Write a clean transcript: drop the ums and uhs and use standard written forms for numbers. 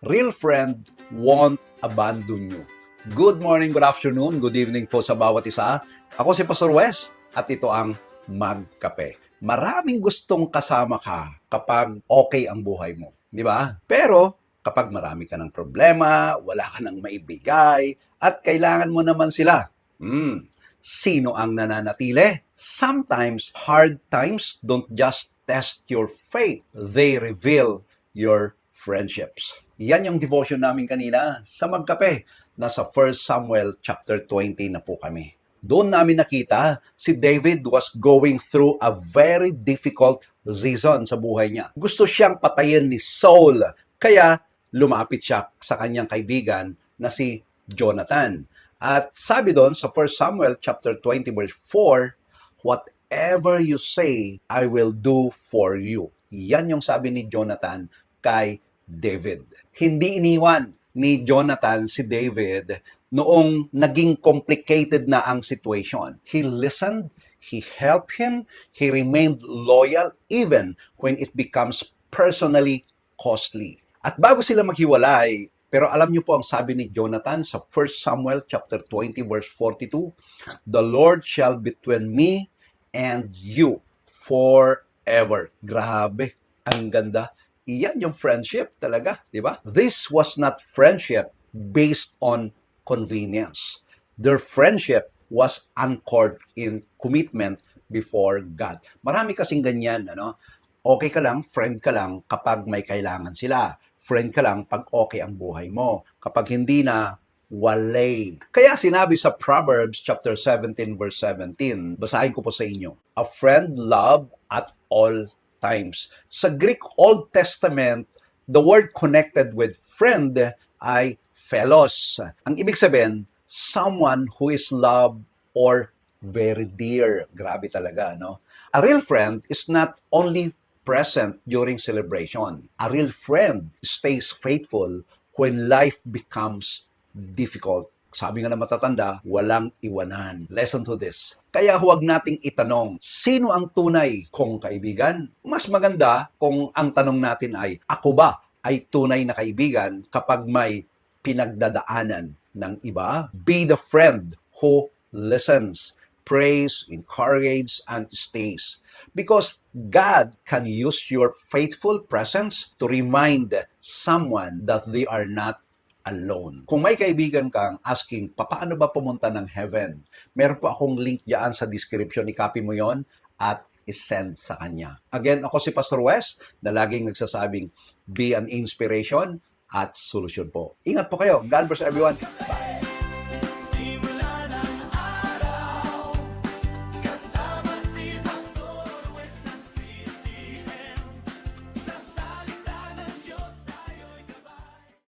real friend won't abandon you. Good morning, good afternoon, good evening po sa bawat isa. Ako si Pastor Wes at ito ang Magkape. Maraming gustong kasama ka kapag okay ang buhay mo, di ba? Pero kapag marami ka ng problema, wala ka nang maibigay, at kailangan mo naman sila, sino ang nananatili? Sometimes, hard times don't just test your faith, they reveal your friendships. Yan yung devotion namin kanina sa Magkape. Nasa 1 Samuel chapter 20 na po kami. Doon namin nakita si David was going through a very difficult season sa buhay niya. Gusto siyang patayin ni Saul, kaya lumapit siya sa kanyang kaibigan na si Jonathan. At sabi doon sa 1 Samuel chapter 20 verse 4, "Whatever you say, I will do for you." Yan yung sabi ni Jonathan kay David. Hindi iniwan ni Jonathan si David noong naging complicated na ang situation. He listened, he helped him, he remained loyal even when it becomes personally costly. At bago sila maghiwalay, pero alam niyo po ang sabi ni Jonathan sa 1 Samuel chapter 20 verse 42, "The Lord shall between me and you forever." Grabe, ang ganda. Iyan yung friendship talaga, di ba? This was not friendship based on convenience. Their friendship was anchored in commitment before God. Marami kasing ganyan, ano? Okay ka lang, friend ka lang kapag may kailangan sila. Friend ka lang pag okay ang buhay mo. Kapag hindi na, walay. Kaya sinabi sa Proverbs chapter 17 verse 17, basahin ko po sa inyo, "A friend love at all times." Sa Greek Old Testament, the word connected with friend ay philos. Ang ibig sabihin, someone who is loved or very dear. Grabe talaga, no? A real friend is not only present during celebration. A real friend stays faithful when life becomes difficult. Sabi nga na matatanda, walang iwanan. Lesson to this. Kaya huwag nating itanong, sino ang tunay kong kaibigan? Mas maganda kung ang tanong natin ay, ako ba ay tunay na kaibigan kapag may pinagdadaanan ng iba? Be the friend who listens, prays, encourages, and stays. Because God can use your faithful presence to remind someone that they are not alone. Kung may kaibigan kang asking, paano ba pumunta ng heaven? Meron po akong link diyan sa description. I-copy mo yon at isend sa kanya. Again, ako si Pastor Wes na laging nagsasabing, be an inspiration at solusyon po. Ingat po kayo. God bless everyone. Bye.